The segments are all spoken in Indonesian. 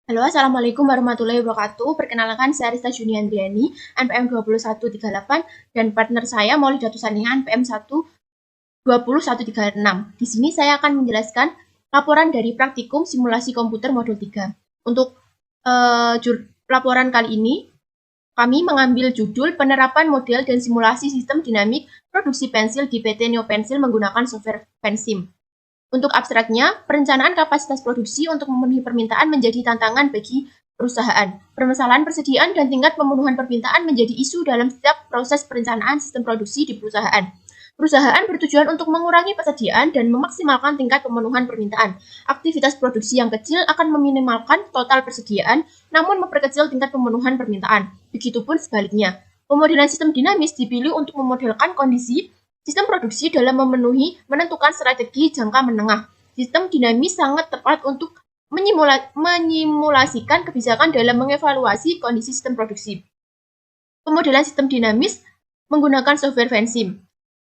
Halo, Assalamualaikum warahmatullahi wabarakatuh. Perkenalkan, saya Rista Juni Andriani, NPM 2138, dan partner saya Maulid Datusania, NPM 20136. Di sini saya akan menjelaskan laporan dari praktikum simulasi komputer modul 3. Untuk laporan kali ini, kami mengambil judul penerapan model dan simulasi sistem dinamik produksi pensil di PT Neo Pensil menggunakan software Pensim. Untuk abstraknya, perencanaan kapasitas produksi untuk memenuhi permintaan menjadi tantangan bagi perusahaan. Permasalahan persediaan dan tingkat pemenuhan permintaan menjadi isu dalam setiap proses perencanaan sistem produksi di perusahaan. Perusahaan bertujuan untuk mengurangi persediaan dan memaksimalkan tingkat pemenuhan permintaan. Aktivitas produksi yang kecil akan meminimalkan total persediaan, namun memperkecil tingkat pemenuhan permintaan. Begitupun sebaliknya. Pemodelan sistem dinamis dipilih untuk memodelkan kondisi sistem produksi dalam menentukan strategi jangka menengah. Sistem dinamis sangat tepat untuk menyimulasikan kebijakan dalam mengevaluasi kondisi sistem produksi. Pemodelan sistem dinamis menggunakan software Pensim.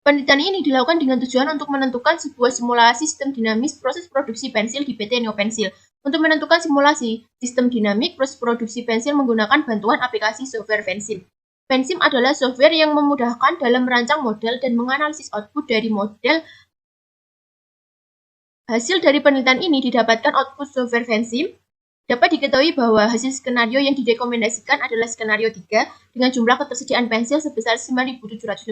Penelitian ini dilakukan dengan tujuan untuk menentukan sebuah simulasi sistem dinamis proses produksi pensil di PT Neo Pensil. Untuk menentukan simulasi sistem dinamik proses produksi pensil menggunakan bantuan aplikasi software Pensim. Pensim adalah software yang memudahkan dalam merancang model dan menganalisis output dari model. Hasil dari penelitian ini didapatkan output software Pensim. Dapat diketahui bahwa hasil skenario yang direkomendasikan adalah skenario 3 dengan jumlah ketersediaan pensil sebesar 9.750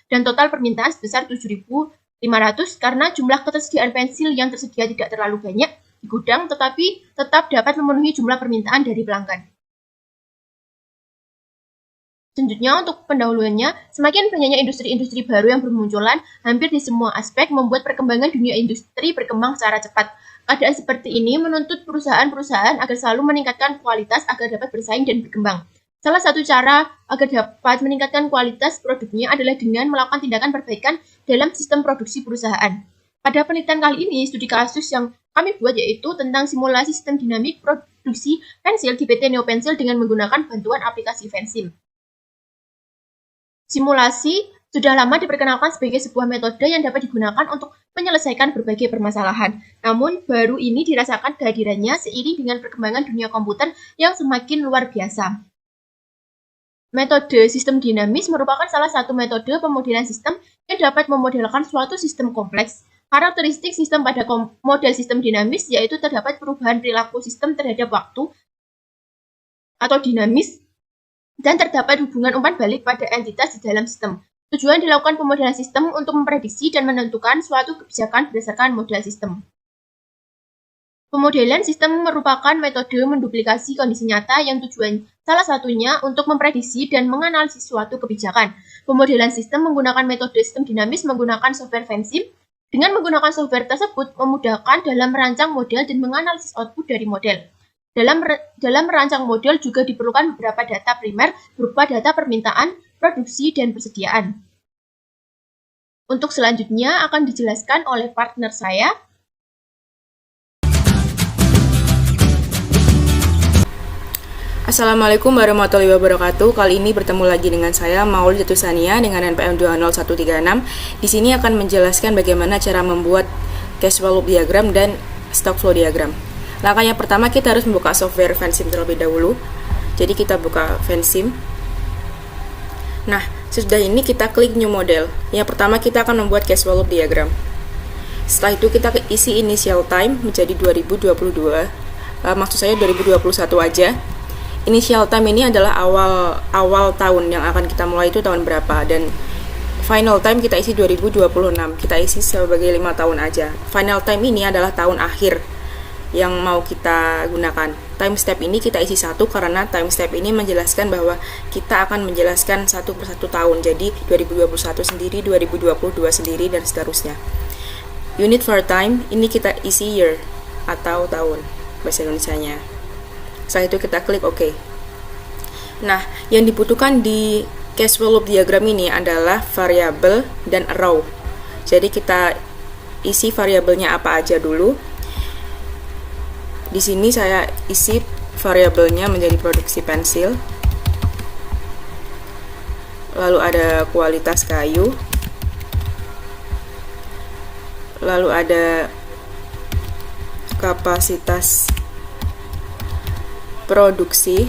dan total permintaan sebesar 7.500 karena jumlah ketersediaan pensil yang tersedia tidak terlalu banyak di gudang tetapi tetap dapat memenuhi jumlah permintaan dari pelanggan. Selanjutnya, untuk pendahuluannya, semakin banyaknya industri-industri baru yang bermunculan hampir di semua aspek membuat perkembangan dunia industri berkembang secara cepat. Keadaan seperti ini menuntut perusahaan-perusahaan agar selalu meningkatkan kualitas agar dapat bersaing dan berkembang. Salah satu cara agar dapat meningkatkan kualitas produknya adalah dengan melakukan tindakan perbaikan dalam sistem produksi perusahaan. Pada penelitian kali ini, studi kasus yang kami buat yaitu tentang simulasi sistem dinamik produksi pensil di PT Neo Pensil dengan menggunakan bantuan aplikasi Pensim. Simulasi sudah lama diperkenalkan sebagai sebuah metode yang dapat digunakan untuk menyelesaikan berbagai permasalahan. Namun, baru ini dirasakan kehadirannya seiring dengan perkembangan dunia komputer yang semakin luar biasa. Metode sistem dinamis merupakan salah satu metode pemodelan sistem yang dapat memodelkan suatu sistem kompleks. Karakteristik sistem pada model sistem dinamis yaitu terdapat perubahan perilaku sistem terhadap waktu atau dinamis dan terdapat hubungan umpan balik pada entitas di dalam sistem. Tujuan dilakukan pemodelan sistem untuk memprediksi dan menentukan suatu kebijakan berdasarkan model sistem. Pemodelan sistem merupakan metode menduplikasi kondisi nyata yang tujuan salah satunya untuk memprediksi dan menganalisis suatu kebijakan. Pemodelan sistem menggunakan metode sistem dinamis menggunakan software Pensim. Dengan menggunakan software tersebut memudahkan dalam merancang model dan menganalisis output dari model. Dalam merancang model juga diperlukan beberapa data primer berupa data permintaan, produksi, dan persediaan. Untuk selanjutnya akan dijelaskan oleh partner saya. Assalamualaikum warahmatullahi wabarakatuh. Kali ini bertemu lagi dengan saya Maulid Datusania dengan NPM 20136. Di sini akan menjelaskan bagaimana cara membuat cash flow diagram dan stock flow diagram. Langkah yang pertama kita harus membuka software Pensim terlebih dahulu. Jadi kita buka Pensim. Nah, sesudah ini kita klik new model. Yang pertama kita akan membuat cash flow diagram. Setelah itu kita isi initial time menjadi 2022. Maksud saya 2021 aja. Initial time ini adalah awal tahun yang akan kita mulai itu tahun berapa, dan final time kita isi 2026. Kita isi sebagai 5 tahun aja. Final time ini adalah tahun akhir yang mau kita gunakan. Time step ini kita isi 1 karena time step ini menjelaskan bahwa kita akan menjelaskan satu persatu tahun. Jadi 2021 sendiri, 2022 sendiri, dan seterusnya. Unit for time ini kita isi year atau tahun bahasa Indonesianya. Setelah itu kita klik OK. Nah, yang dibutuhkan di cash flow diagram ini adalah variabel dan row. Jadi kita isi variabelnya apa aja dulu. Di sini saya isi variabelnya menjadi produksi pensil. Lalu ada kualitas kayu. Lalu ada kapasitas produksi,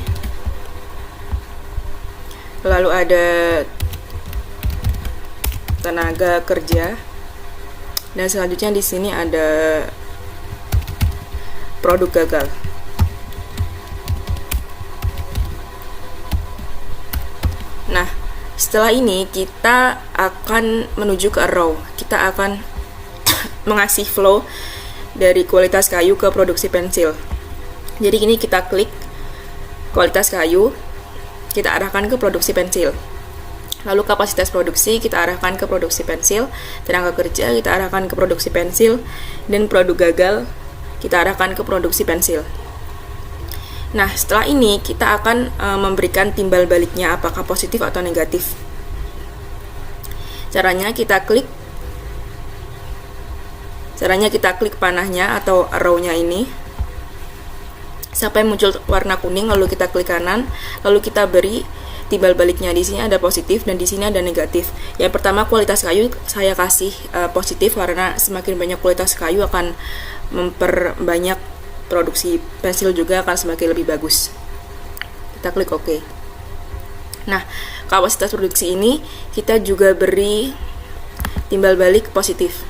lalu ada tenaga kerja, dan selanjutnya di sini ada produk gagal. Nah, setelah ini kita akan menuju ke row. Kita akan mengasih flow dari kualitas kayu ke produksi pensil. Jadi ini kita klik kualitas kayu, kita arahkan ke produksi pensil. Lalu kapasitas produksi kita arahkan ke produksi pensil, tenaga kerja kita arahkan ke produksi pensil, dan produk gagal kita arahkan ke produksi pensil. Nah, setelah ini kita akan memberikan timbal baliknya apakah positif atau negatif. Caranya kita klik panahnya atau arrow-nya ini sampai muncul warna kuning, lalu kita klik kanan, lalu kita beri timbal baliknya. Di sini ada positif dan di sini ada negatif. Yang pertama, kualitas kayu saya kasih positif karena semakin banyak kualitas kayu akan memperbanyak produksi pensil, juga akan semakin lebih bagus. Kita klik OK. Nah, kapasitas produksi ini kita juga beri timbal balik positif.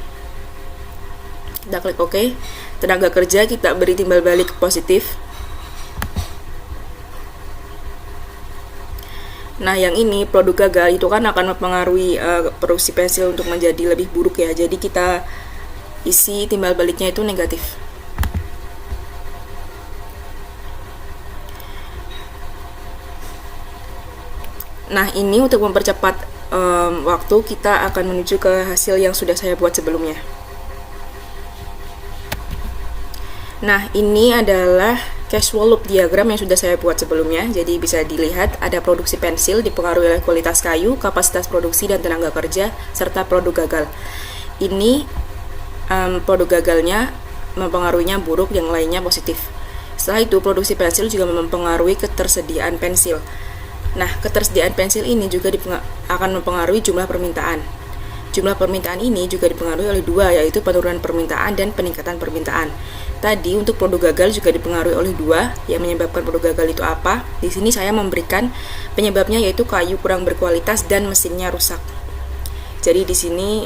Kita klik OK. Tenaga kerja kita beri timbal balik positif. Nah, yang ini produk gagal itu kan akan mempengaruhi produksi pensil untuk menjadi lebih buruk ya. Jadi kita isi timbal baliknya itu negatif. Nah, ini untuk mempercepat waktu, kita akan menuju ke hasil yang sudah saya buat sebelumnya. Nah, ini adalah casual loop diagram yang sudah saya buat sebelumnya. Jadi bisa dilihat ada produksi pensil dipengaruhi oleh kualitas kayu, kapasitas produksi dan tenaga kerja, serta produk gagal. Ini produk gagalnya mempengaruhinya buruk, yang lainnya positif. Setelah itu produksi pensil juga mempengaruhi ketersediaan pensil. Nah, ketersediaan pensil ini juga akan mempengaruhi jumlah permintaan. Jumlah permintaan ini juga dipengaruhi oleh dua, yaitu penurunan permintaan dan peningkatan permintaan. Tadi untuk produk gagal juga dipengaruhi oleh dua. Yang menyebabkan produk gagal itu apa? Di sini saya memberikan penyebabnya, yaitu kayu kurang berkualitas dan mesinnya rusak. Jadi di sini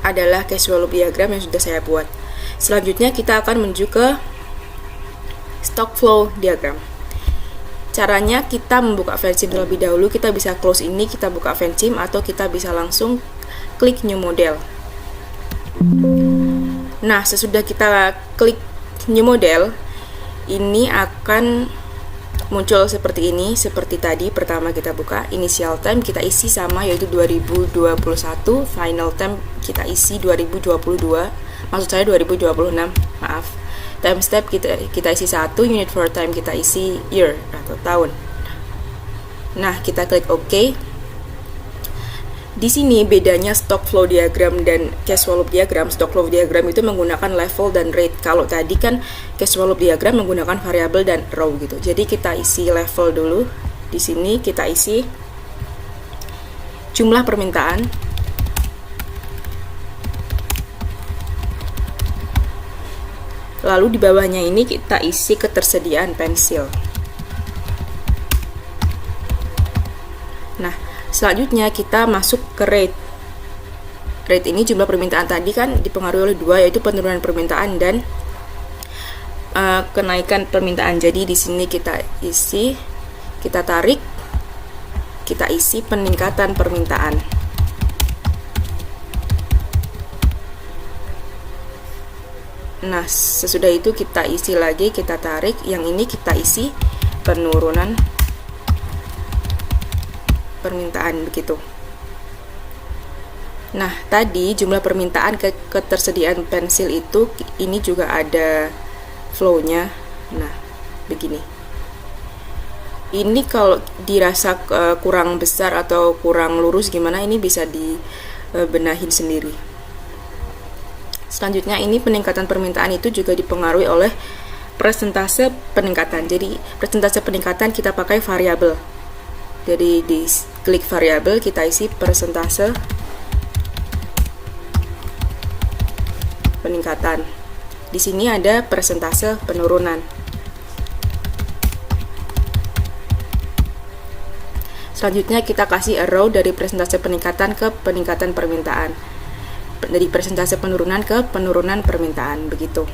adalah casual loop diagram yang sudah saya buat. Selanjutnya kita akan menuju ke stock flow diagram. Caranya kita membuka Vensim terlebih dahulu. Kita bisa close ini, kita buka Vensim, atau kita bisa langsung klik new model. Nah, sesudah kita klik new model, ini akan muncul seperti ini. Seperti tadi, pertama kita buka initial time, kita isi sama, yaitu 2021. Final time kita isi 2022, maksud saya 2026, maaf. Time step kita isi 1, unit for time kita isi year atau tahun. Nah, kita klik OK. Di sini bedanya stock flow diagram dan casual loop diagram. Stock flow diagram itu menggunakan level dan rate. Kalau tadi kan casual loop diagram menggunakan variabel dan row gitu. Jadi kita isi level dulu. Di sini kita isi jumlah permintaan. Lalu di bawahnya ini kita isi ketersediaan pensil. Nah, selanjutnya kita masuk ke rate. Rate ini jumlah permintaan tadi kan dipengaruhi oleh dua, yaitu penurunan permintaan dan kenaikan permintaan. Jadi di sini kita isi, kita tarik, kita isi peningkatan permintaan. Nah, sesudah itu kita isi lagi, kita tarik, yang ini kita isi penurunan permintaan begitu. Nah, tadi jumlah permintaan ketersediaan pensil itu, ini juga ada flow-nya. Nah, begini. Ini kalau dirasa kurang besar atau kurang lurus gimana, ini bisa dibenahin sendiri. Selanjutnya ini peningkatan permintaan itu juga dipengaruhi oleh persentase peningkatan. Jadi persentase peningkatan kita pakai variabel. Jadi di klik variabel kita isi persentase peningkatan. Di sini ada persentase penurunan. Selanjutnya kita kasih arrow dari persentase peningkatan ke peningkatan permintaan. Dari persentase penurunan ke penurunan permintaan, begitu.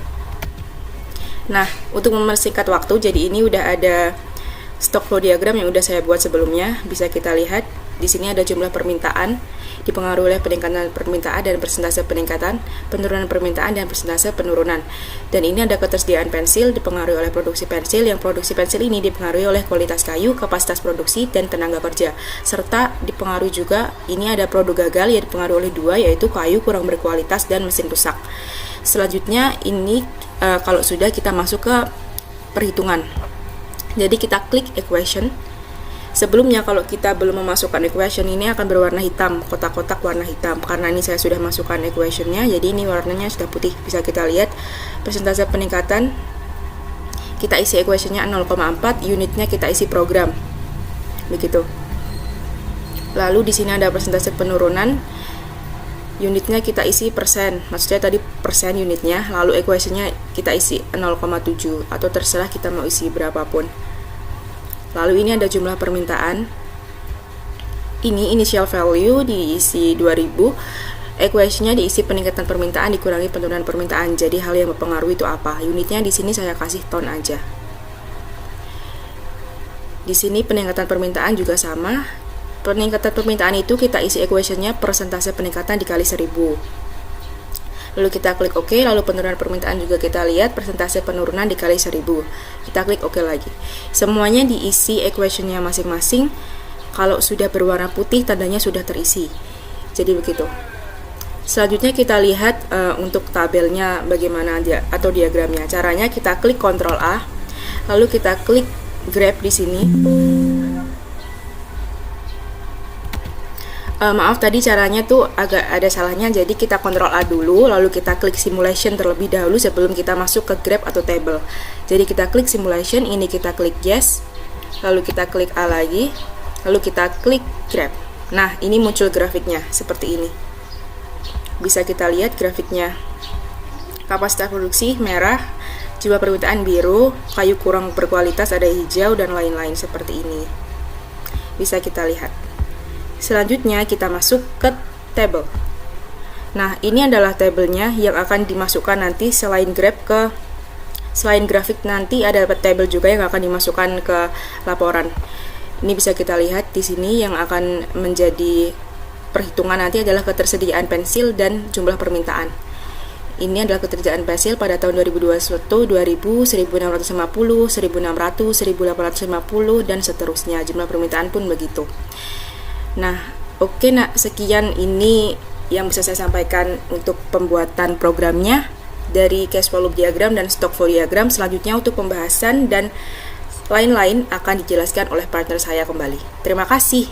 Nah, untuk mempersingkat waktu, jadi ini udah ada stock flow diagram yang udah saya buat sebelumnya. Bisa kita lihat, di sini ada jumlah permintaan, dipengaruhi oleh peningkatan permintaan dan persentase peningkatan, penurunan permintaan dan persentase penurunan. Dan ini ada ketersediaan pensil, dipengaruhi oleh produksi pensil, yang produksi pensil ini dipengaruhi oleh kualitas kayu, kapasitas produksi, dan tenaga kerja. Serta dipengaruhi juga, ini ada produk gagal yang dipengaruhi oleh dua, yaitu kayu kurang berkualitas dan mesin rusak. Selanjutnya ini kalau sudah kita masuk ke perhitungan. Jadi kita klik equation. Sebelumnya kalau kita belum memasukkan equation, ini akan berwarna hitam, kotak-kotak warna hitam. Karena ini saya sudah masukkan equationnya, jadi ini warnanya sudah putih. Bisa kita lihat persentase peningkatan, kita isi equationnya 0,4, unitnya kita isi program, begitu. Lalu di sini ada persentase penurunan, unitnya kita isi persen, maksudnya tadi persen unitnya, lalu equationnya kita isi 0,7 atau terserah kita mau isi berapapun. Lalu ini ada jumlah permintaan, ini initial value diisi 2000, equationnya diisi peningkatan permintaan dikurangi penurunan permintaan. Jadi hal yang berpengaruh itu apa? Unitnya di sini saya kasih ton aja. Di sini peningkatan permintaan juga sama. Peningkatan permintaan itu kita isi equationnya persentase peningkatan dikali 1000. Lalu kita klik OK, lalu penurunan permintaan juga kita lihat persentase penurunan dikali 1000. Kita klik OK lagi. Semuanya diisi equationnya masing-masing. Kalau sudah berwarna putih tandanya sudah terisi. Jadi begitu. Selanjutnya kita lihat untuk tabelnya bagaimana dia atau diagramnya. Caranya kita klik Ctrl A, lalu kita klik graph di sini. Maaf tadi caranya tuh agak ada salahnya, jadi kita Ctrl A dulu, lalu kita klik simulation terlebih dahulu sebelum kita masuk ke graph atau table. Jadi kita klik simulation, ini kita klik yes, lalu kita klik A lagi, lalu kita klik graph. Nah, ini muncul grafiknya seperti ini. Bisa kita lihat grafiknya. Kapasitas produksi merah, jumlah permintaan biru, kayu kurang berkualitas ada hijau, dan lain-lain seperti ini. Bisa kita lihat. Selanjutnya kita masuk ke table. Nah, ini adalah tabelnya yang akan dimasukkan nanti selain grafik nanti ada table juga yang akan dimasukkan ke laporan. Ini bisa kita lihat di sini yang akan menjadi perhitungan nanti adalah ketersediaan pensil dan jumlah permintaan. Ini adalah ketersediaan pensil pada tahun 2021, 2000, 1650, 1600, 1850 dan seterusnya. Jumlah permintaan pun begitu. Nah, oke nak, sekian ini yang bisa saya sampaikan untuk pembuatan programnya dari cash flow diagram dan stock flow diagram. Selanjutnya untuk pembahasan dan lain-lain akan dijelaskan oleh partner saya kembali. Terima kasih.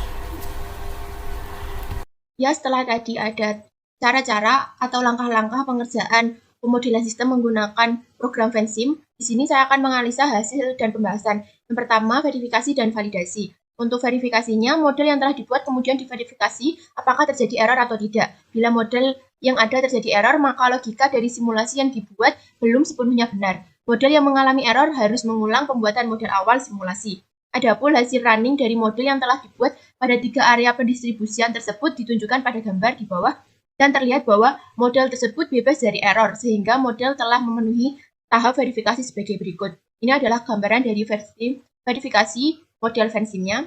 Ya, setelah tadi ada cara-cara atau langkah-langkah pengerjaan pemodelan sistem menggunakan program Vensim, di sini saya akan menganalisa hasil dan pembahasan. Yang pertama, verifikasi dan validasi. Untuk verifikasinya, model yang telah dibuat kemudian diverifikasi apakah terjadi error atau tidak. Bila model yang ada terjadi error, maka logika dari simulasi yang dibuat belum sepenuhnya benar. Model yang mengalami error harus mengulang pembuatan model awal simulasi. Adapun hasil running dari model yang telah dibuat pada 3 area pendistribusian tersebut ditunjukkan pada gambar di bawah dan terlihat bahwa model tersebut bebas dari error sehingga model telah memenuhi tahap verifikasi sebagai berikut. Ini adalah gambaran dari verifikasi model Vensimnya.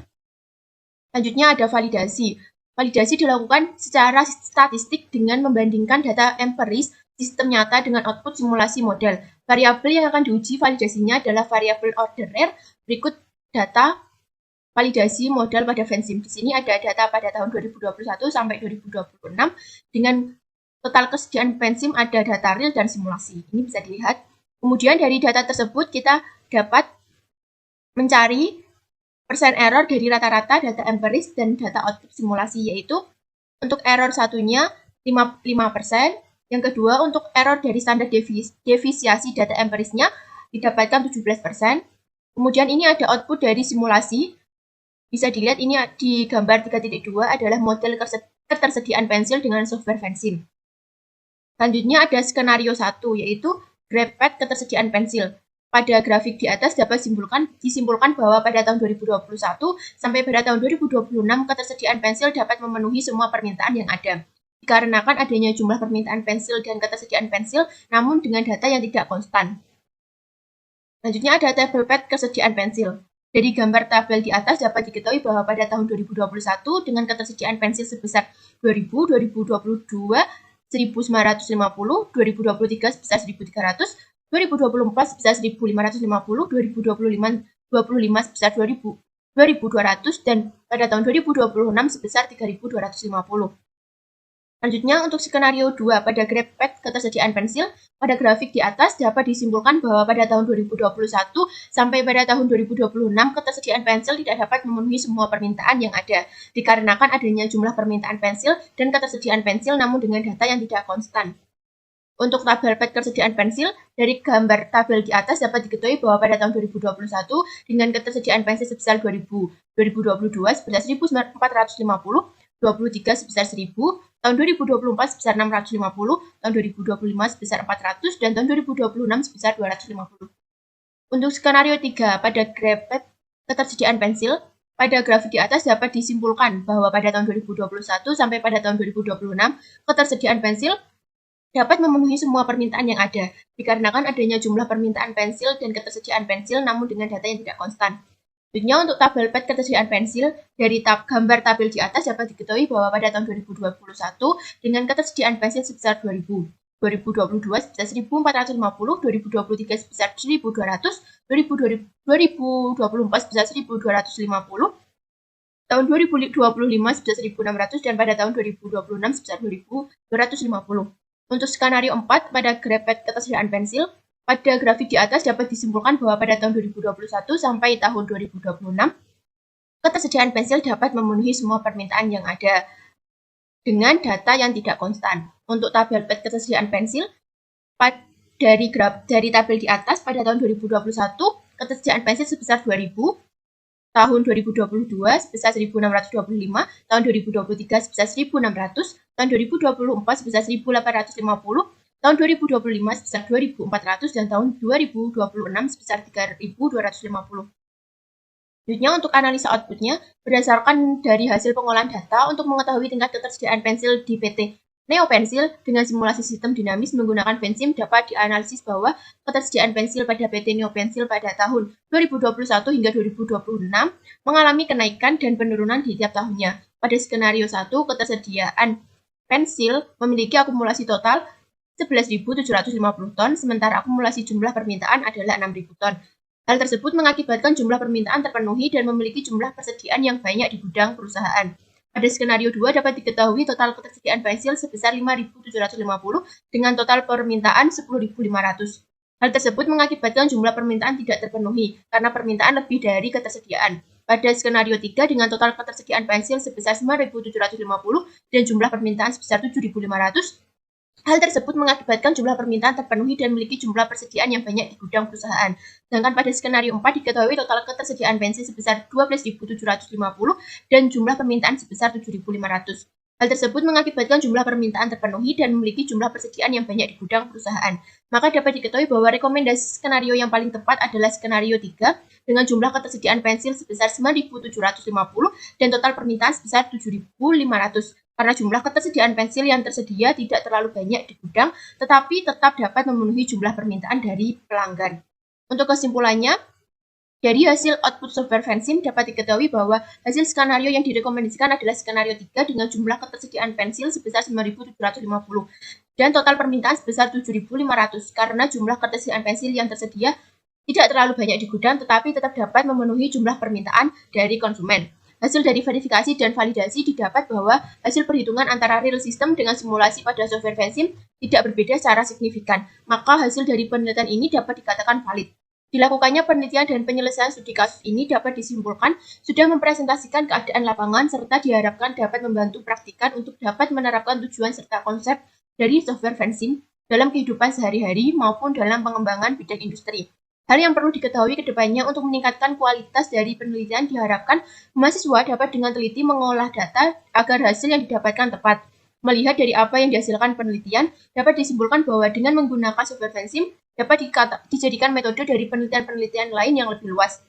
Selanjutnya ada validasi. Validasi dilakukan secara statistik dengan membandingkan data empiris sistem nyata dengan output simulasi model. Variabel yang akan diuji validasinya adalah variabel order rare. Berikut data validasi model pada Vensim. Di sini ada data pada tahun 2021 sampai 2026 dengan total kesediaan Vensim, ada data real dan simulasi. Ini bisa dilihat. Kemudian dari data tersebut kita dapat mencari persen error dari rata-rata data empiris dan data output simulasi, yaitu untuk error satunya 5%, yang kedua untuk error dari standar devisiasi data empirisnya didapatkan 17%. Kemudian ini ada output dari simulasi, bisa dilihat ini di gambar 3.2 adalah model ketersediaan pensil dengan software Vensim. Selanjutnya ada skenario 1, yaitu graph path ketersediaan pensil. pada grafik di atas dapat disimpulkan bahwa pada tahun 2021 sampai pada tahun 2026 ketersediaan pensil dapat memenuhi semua permintaan yang ada. Dikarenakan adanya jumlah permintaan pensil dan ketersediaan pensil, namun dengan data yang tidak konstan. Selanjutnya ada tabel pad kesediaan pensil. Dari gambar tabel di atas dapat diketahui bahwa pada tahun 2021 dengan ketersediaan pensil sebesar 2000, 2022 1950, 2023 sebesar 1300, 2024 sebesar 1550, 2025 sebesar 2200, dan pada tahun 2026 sebesar 3250. Selanjutnya untuk skenario 2 pada graf pad ketersediaan pensil, pada grafik di atas dapat disimpulkan bahwa pada tahun 2021 sampai pada tahun 2026 ketersediaan pensil tidak dapat memenuhi semua permintaan yang ada, dikarenakan adanya jumlah permintaan pensil dan ketersediaan pensil namun dengan data yang tidak konstan. Untuk tabel pad kesediaan pensil, dari gambar tabel di atas dapat diketahui bahwa pada tahun 2021 dengan ketersediaan pensil sebesar 2000, 2022 sebesar 1450, 23 sebesar 1000, tahun 2024 sebesar 650, tahun 2025 sebesar 400, dan tahun 2026 sebesar 250. Untuk skenario 3 pada graf pad ketersediaan pensil, pada grafik di atas dapat disimpulkan bahwa pada tahun 2021 sampai pada tahun 2026 ketersediaan pensil dapat memenuhi semua permintaan yang ada, dikarenakan adanya jumlah permintaan pensil dan ketersediaan pensil namun dengan data yang tidak konstan. Selanjutnya untuk tabel pad ketersediaan pensil, dari gambar tabel di atas dapat diketahui bahwa pada tahun 2021 dengan ketersediaan pensil sebesar 2000, 2022 sebesar 1450, 2023 sebesar 1200, 2024 sebesar 1250, tahun 2025 sebesar 1600, dan pada tahun 2026 sebesar 2250. Untuk skenario 4 pada graf pad ketersediaan pensil, pada grafik di atas dapat disimpulkan bahwa pada tahun 2021 sampai tahun 2026, ketersediaan pensil dapat memenuhi semua permintaan yang ada dengan data yang tidak konstan. Untuk tabel pad ketersediaan pensil, dari tabel di atas pada tahun 2021, ketersediaan pensil sebesar 2000, tahun 2022 sebesar 1625, tahun 2023 sebesar 1600, tahun 2024 sebesar 1850, tahun 2025 sebesar 2400, dan tahun 2026 sebesar 3250. Selanjutnya untuk analisa outputnya, berdasarkan dari hasil pengolahan data untuk mengetahui tingkat ketersediaan pensil di PT Neo Pensil dengan simulasi sistem dinamis menggunakan Pensim dapat dianalisis bahwa ketersediaan pensil pada PT Neo Pensil pada tahun 2021 hingga 2026 mengalami kenaikan dan penurunan di tiap tahunnya. Pada skenario 1, ketersediaan pensil memiliki akumulasi total 11.750 ton, sementara akumulasi jumlah permintaan adalah 6.000 ton. Hal tersebut mengakibatkan jumlah permintaan terpenuhi dan memiliki jumlah persediaan yang banyak di gudang perusahaan. Pada skenario 2 dapat diketahui total ketersediaan pensil sebesar 5.750 dengan total permintaan 10.500. Hal tersebut mengakibatkan jumlah permintaan tidak terpenuhi karena permintaan lebih dari ketersediaan. Pada skenario 3 dengan total ketersediaan pensil sebesar 5.750 dan jumlah permintaan sebesar 7.500, hal tersebut mengakibatkan jumlah permintaan terpenuhi dan memiliki jumlah persediaan yang banyak di gudang perusahaan. Sedangkan pada skenario 4 diketahui total ketersediaan pensil sebesar 12.750 dan jumlah permintaan sebesar 7.500. Hal tersebut mengakibatkan jumlah permintaan terpenuhi dan memiliki jumlah persediaan yang banyak di gudang perusahaan. Maka dapat diketahui bahwa rekomendasi skenario yang paling tepat adalah skenario 3 dengan jumlah ketersediaan pensil sebesar 9.750 dan total permintaan sebesar 7.500. Karena jumlah ketersediaan pensil yang tersedia tidak terlalu banyak di gudang, tetapi tetap dapat memenuhi jumlah permintaan dari pelanggan. Untuk kesimpulannya, dari hasil output software Pensim dapat diketahui bahwa hasil skenario yang direkomendasikan adalah skenario 3 dengan jumlah ketersediaan pensil sebesar 9.750 dan total permintaan sebesar 7.500 karena jumlah ketersediaan pensil yang tersedia tidak terlalu banyak di gudang tetapi tetap dapat memenuhi jumlah permintaan dari konsumen. Hasil dari verifikasi dan validasi didapat bahwa hasil perhitungan antara real system dengan simulasi pada software Pensim tidak berbeda secara signifikan, maka hasil dari penelitian ini dapat dikatakan valid. Dilakukannya penelitian dan penyelesaian studi kasus ini dapat disimpulkan sudah mempresentasikan keadaan lapangan serta diharapkan dapat membantu praktikan untuk dapat menerapkan tujuan serta konsep dari software Pensim dalam kehidupan sehari-hari maupun dalam pengembangan bidang industri. Hal yang perlu diketahui ke depannya untuk meningkatkan kualitas dari penelitian diharapkan mahasiswa dapat dengan teliti mengolah data agar hasil yang didapatkan tepat. Melihat dari apa yang dihasilkan penelitian, dapat disimpulkan bahwa dengan menggunakan software Pensim dapat dijadikan metode dari penelitian-penelitian lain yang lebih luas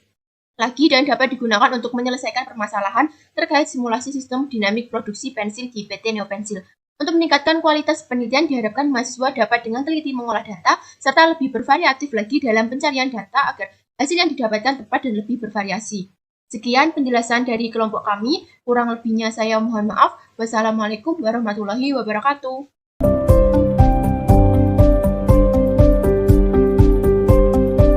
lagi dan dapat digunakan untuk menyelesaikan permasalahan terkait simulasi sistem dinamik produksi pensil di PT Neo Pensil. Untuk meningkatkan kualitas penelitian, diharapkan mahasiswa dapat dengan teliti mengolah data, serta lebih bervariatif lagi dalam pencarian data agar hasil yang didapatkan tepat dan lebih bervariasi. Sekian penjelasan dari kelompok kami, kurang lebihnya saya mohon maaf. Wassalamualaikum warahmatullahi wabarakatuh.